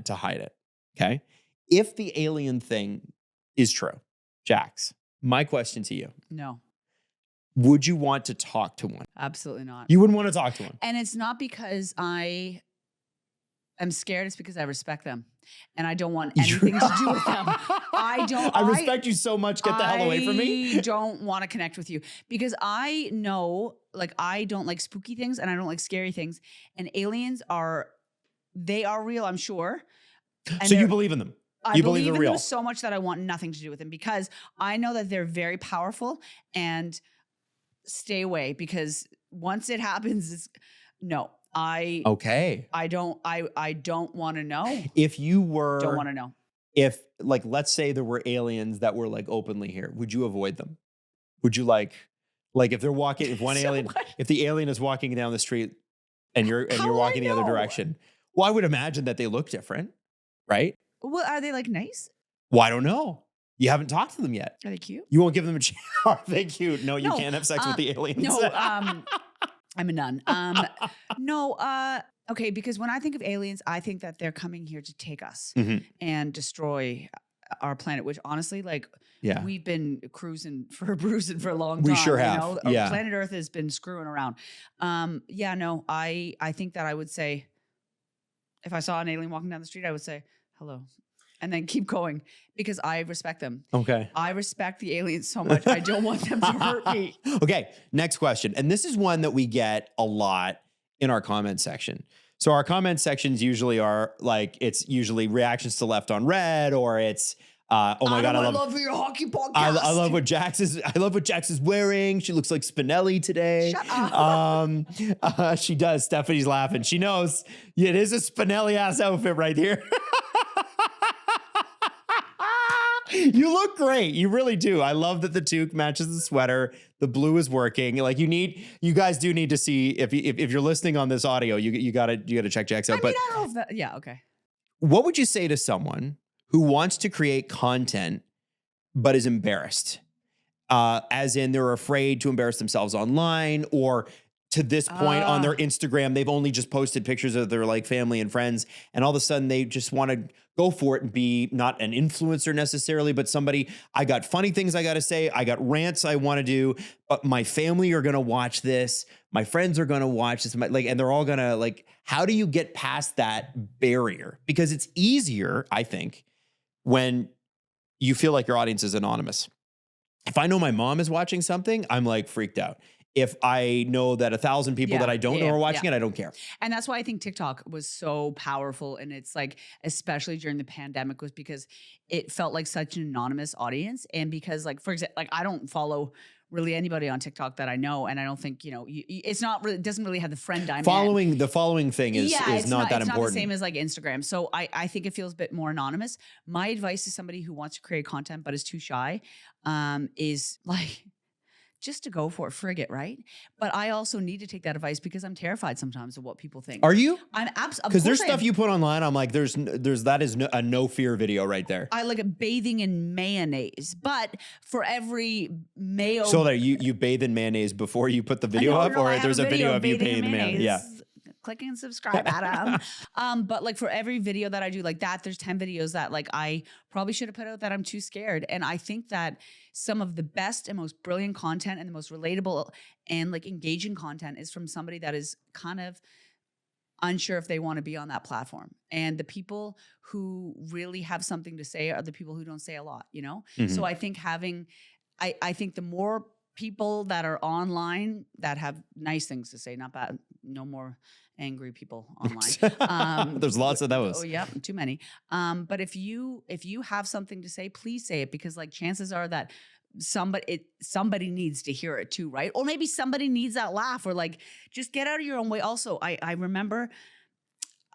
to hide it, okay? If the alien thing is true, Jax, my question to you. No. Would you want to talk to one? Absolutely not. You wouldn't want to talk to one. And it's not because I am scared. It's because I respect them. And I don't want anything to do with them. I respect you so much. Get the hell away from me. I don't want to connect with you because I know, I don't like spooky things and I don't like scary things. And aliens they are real, I'm sure. And so you believe in them? I believe in them so much that I want nothing to do with them because I know that they're very powerful and stay away because once it happens, I don't want to know. If you were don't want to know. If let's say there were aliens that were openly here, would you avoid them? Would you if they're walking, if the alien is walking down the street and you're walking the other direction, well, I would imagine that they look different, right? Well, are they nice? Well, I don't know. You haven't talked to them yet. Are they cute? You won't give them a chance. Are they cute? No, you can't have sex with the aliens. No, I'm a nun. Okay, because when I think of aliens, I think that they're coming here to take us and destroy our planet, which honestly, we've been cruising for a long time. We sure have. Planet Earth has been screwing around. I think that I would say, if I saw an alien walking down the street, I would say, hello. And then keep going because I respect them. Okay. I respect the aliens so much. I don't want them to hurt me. Okay. Next question. And this is one that we get a lot in our comment section. So our comment sections usually are it's usually reactions to Left on Red or it's, oh my God, I love your hockey podcast. I love what Jax is wearing. She looks like Spinelli today. Shut up. She does. Stephanie's laughing. She knows it is a Spinelli ass outfit right here. You look great. You really do. I love that the toque matches the sweater. The blue is working. You guys do need to see if you're listening on this audio, you gotta check Jax out. I don't know if okay. What would you say to someone who wants to create content but is embarrassed? As in they're afraid to embarrass themselves online or to this point on their Instagram, they've only just posted pictures of their family and friends. And all of a sudden they just want to go for it and be not an influencer necessarily, but somebody, I got funny things I got to say. I got rants I want to do, but my family are going to watch this. My friends are going to watch this. And they're all going to how do you get past that barrier? Because it's easier, I think, when you feel like your audience is anonymous. If I know my mom is watching something, I'm freaked out. If I know that 1,000 people that I don't know are watching it, I don't care. And that's why I think TikTok was so powerful. And it's especially during the pandemic was because it felt like such an anonymous audience. And because for example, I don't follow really anybody on TikTok that I know. And I don't think, it's not really, it doesn't really have the friend dynamic. The following thing is not that important. It's not the same as Instagram. So I think it feels a bit more anonymous. My advice to somebody who wants to create content but is too shy is just to go for it, frig it, right? But I also need to take that advice because I'm terrified sometimes of what people think. Are you? I'm absolutely, because there's stuff you put online. I'm like, that is a no fear video right there. I like bathing in mayonnaise, but for every mayo. So that you bathe in mayonnaise before you put the video up, or there's a video of you bathing in mayonnaise. Yeah. Click and subscribe, Adam. But like for every video that I do like that, there's 10 videos that like I probably should have put out that I'm too scared. And I think that some of the best and most brilliant content and the most relatable and like engaging content is from somebody that is kind of unsure if they want to be on that platform. And the people who really have something to say are the people who don't say a lot, you know? Mm-hmm. So I think I think the more people that are online that have nice things to say, not bad, no more angry people online. There's lots of those. Oh yeah, too many. But if you have something to say, please say it, because like chances are that somebody needs to hear it too, right? Or maybe somebody needs that laugh, or like just get out of your own way. Also, I remember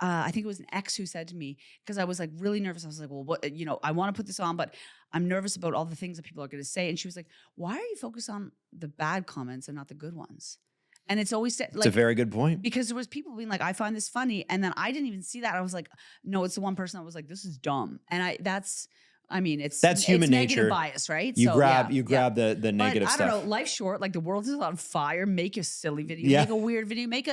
I think it was an ex who said to me, because I was like really nervous. I was like, well, what, you know, I want to put this on, but I'm nervous about all the things that people are going to say. And she was like, why are you focused on the bad comments and not the good ones? And it's always like, it's a very good point. Because there was people being like, I find this funny. And then I didn't even see that. I was like, no, it's the one person that was like, this is dumb. And that's human nature. Negative bias, right? You grab the negative stuff. I don't know. Life's short. Like the world is on fire. Make a silly video. Make a weird video. Make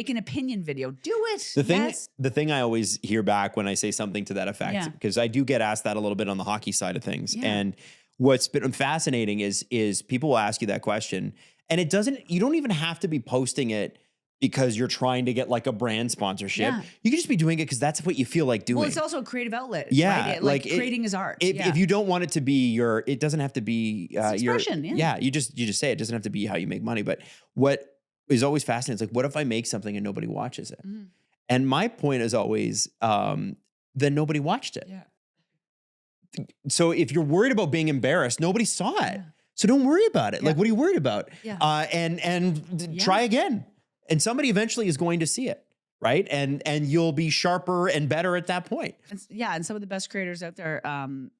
an opinion video. Do it. The thing I always hear back when I say something to that effect, because I do get asked that a little bit on the hockey side of things. Yeah. And what's been fascinating is people will ask you that question, and you don't even have to be posting it because you're trying to get like a brand sponsorship. Yeah. You can just be doing it because that's what you feel like doing. Well, it's also a creative outlet. Yeah. Right? Like creating is art. If you don't want it to be it doesn't have to be your expression. You just say it doesn't have to be how you make money. But what is always fascinating is like, what if I make something and nobody watches it? Mm-hmm. And my point is always, then nobody watched it. Yeah. So if you're worried about being embarrassed, nobody saw it. Yeah. So don't worry about it. Yeah. Like, what are you worried about? Yeah. And try again. And somebody eventually is going to see it, right? And you'll be sharper and better at that point. And some of the best creators out there on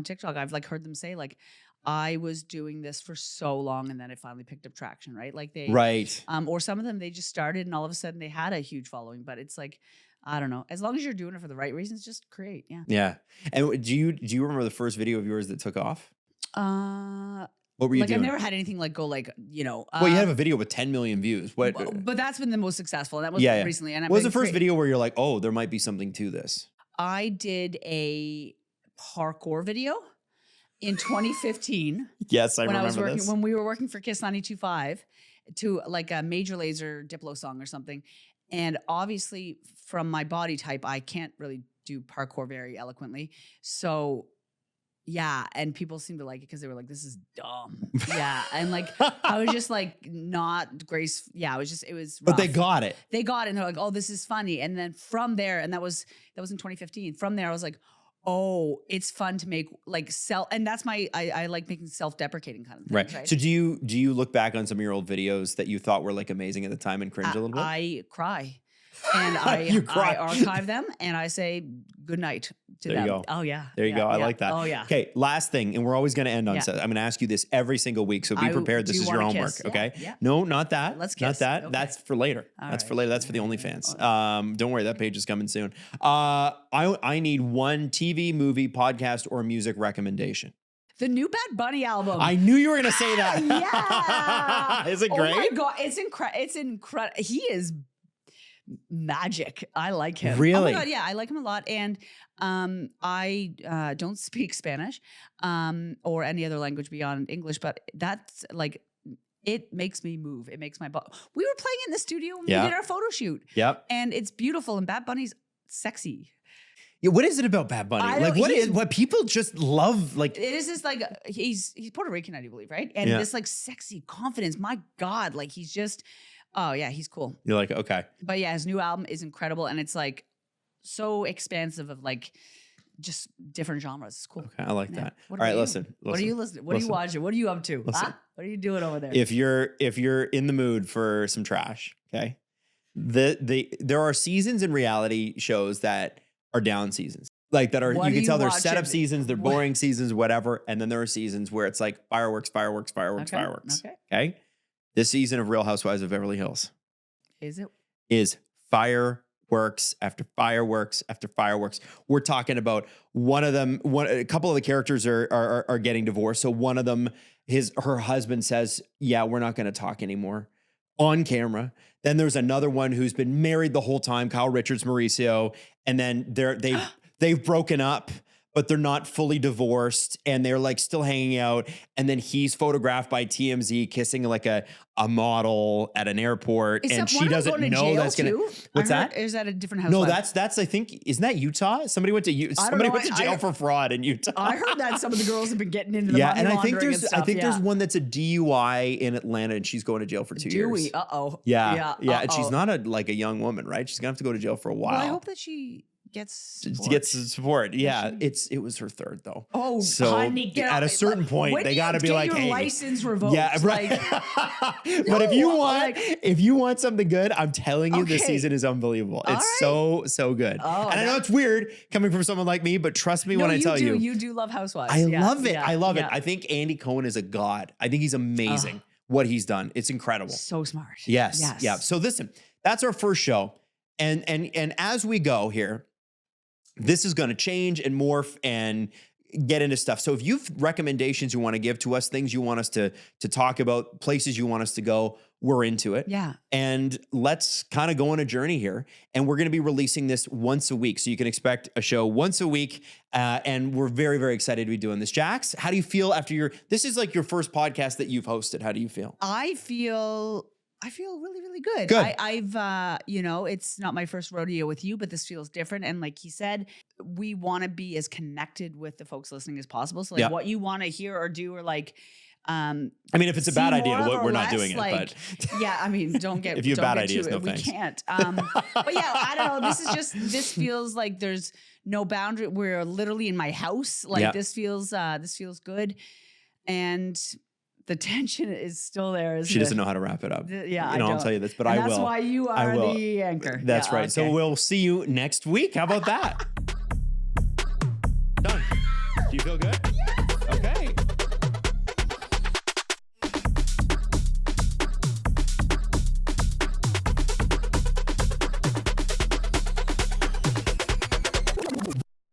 TikTok, I've like heard them say like, I was doing this for so long and then it finally picked up traction, right? Like or some of them, they just started and all of a sudden they had a huge following, but it's like, I don't know. As long as you're doing it for the right reasons, just create. Yeah. Yeah. And do you remember the first video of yours that took off? What were you doing? I've never had anything like go like, you know. Well, you have a video with 10 million views. What? But that's been the most successful. That was recently. And what was the first video where you're like, oh, there might be something to this? I did a parkour video in 2015. Yes, I remember this. When we were working for Kiss 92.5 to like a Major Lazer Diplo song or something. And obviously from my body type, I can't really do parkour very eloquently. So yeah, and people seemed to like it because they were like, this is dumb. Yeah, and like, I was just like not grace. Yeah, it was rough. But they got it. They got it, and they're like, oh, this is funny. And then from there, and that was in 2015. From there, I was like, oh, it's fun to make like and that's I like making self-deprecating kind of things, right? So do you look back on some of your old videos that you thought were like amazing at the time and cringe a little bit? I cry. And I archive them and I say good night to them. There you go. Oh yeah. There you go. I like that. Oh yeah. Okay, last thing, and we're always going to end on. I'm going to ask you this every single week, so be prepared. This is your homework. Kiss? Okay. Yeah. No, not that. Let's kiss. Not that. Okay. That's for later. That's for later. That's for the OnlyFans. Don't worry, that page is coming soon. I need one TV, movie, podcast, or music recommendation. The new Bad Bunny album. I knew you were going to say that. Yeah. Is it great? Oh my God, it's incredible. It's incredible. He is magic. I like him. Really? Oh my God, yeah, I like him a lot. And I don't speak Spanish or any other language beyond English, but that's like, it makes me move. It makes my body. We were playing in the studio when we did our photo shoot. Yep. And it's beautiful. And Bad Bunny's sexy. Yeah, what is it about Bad Bunny? Like, what people just love? Like, it is just like he's Puerto Rican, I do believe, right? And this like sexy confidence. My God, like he's just. Oh yeah, he's cool. You're like, okay. But yeah, his new album is incredible, and it's like so expansive of like just different genres. It's cool. Okay, I like that. All right, listen. What are you listening? What are you watching? What are you up to? What are you doing over there? If you're in the mood for some trash, okay, there are seasons in reality shows that are down seasons. Like that are, What you are can you tell they're setup watching? seasons, they're boring seasons, whatever. And then there are seasons where it's like fireworks. Okay. Okay. This season of Real Housewives of Beverly Hills Is it? is fireworks after fireworks after fireworks. We're talking about a couple of the characters are getting divorced. So one of them, her husband says, yeah, we're not going to talk anymore on camera. Then there's another one who's been married the whole time, Kyle Richards, Mauricio. And then they've broken up, but they're not fully divorced and they're like still hanging out. And then he's photographed by TMZ kissing like a model at an airport. Except and she doesn't know that's going to, what's that? Is that a different house? No, that's, I think, isn't that Utah? Somebody went to jail for fraud in Utah. I heard that some of the girls have been getting into the money and laundering I think there's one that's a DUI in Atlanta and she's going to jail for 2 years. Dewey, uh-oh. Yeah. And she's not a young woman, right? She's going to have to go to jail for a while. Well, I hope that she gets support. Yeah, it was her third though. Oh, so honey, at a certain point, they got to be like, your "Hey, license revoked." Yeah, right. But if you want something good, I'm telling you, this season is unbelievable. It's so good. Oh, and I know it's weird coming from someone like me, but trust me when I tell you, you do love Housewives. I love it. I love it. I think Andy Cohen is a god. I think he's amazing. What he's done, it's incredible. So smart. Yes. Yeah. So listen, that's our first show, and as we go here, this is going to change and morph and get into stuff. So if you've recommendations you want to give to us, things you want us to talk about, places you want us to go, we're into it. Yeah. And let's kind of go on a journey here. And we're going to be releasing this once a week. So you can expect a show once a week. And we're very, very excited to be doing this. Jax, how do you feel after this is like your first podcast that you've hosted. How do you feel? I feel really, really good. Good. I've it's not my first rodeo with you, but this feels different. And like he said, we want to be as connected with the folks listening as possible. So like what you want to hear or do, or like, I mean, if it's a bad idea, we're not doing it. Like, but yeah, I mean, don't get if you have bad ideas, no we thanks. can't. But yeah, I don't know. This feels like there's no boundary. We're literally in my house. Like this feels good, and the tension is still there. She doesn't know how to wrap it up. I'll tell you this, but and I will. That's why you are the anchor. That's right. Okay. So we'll see you next week. How about that? Done. Do you feel good? Yeah.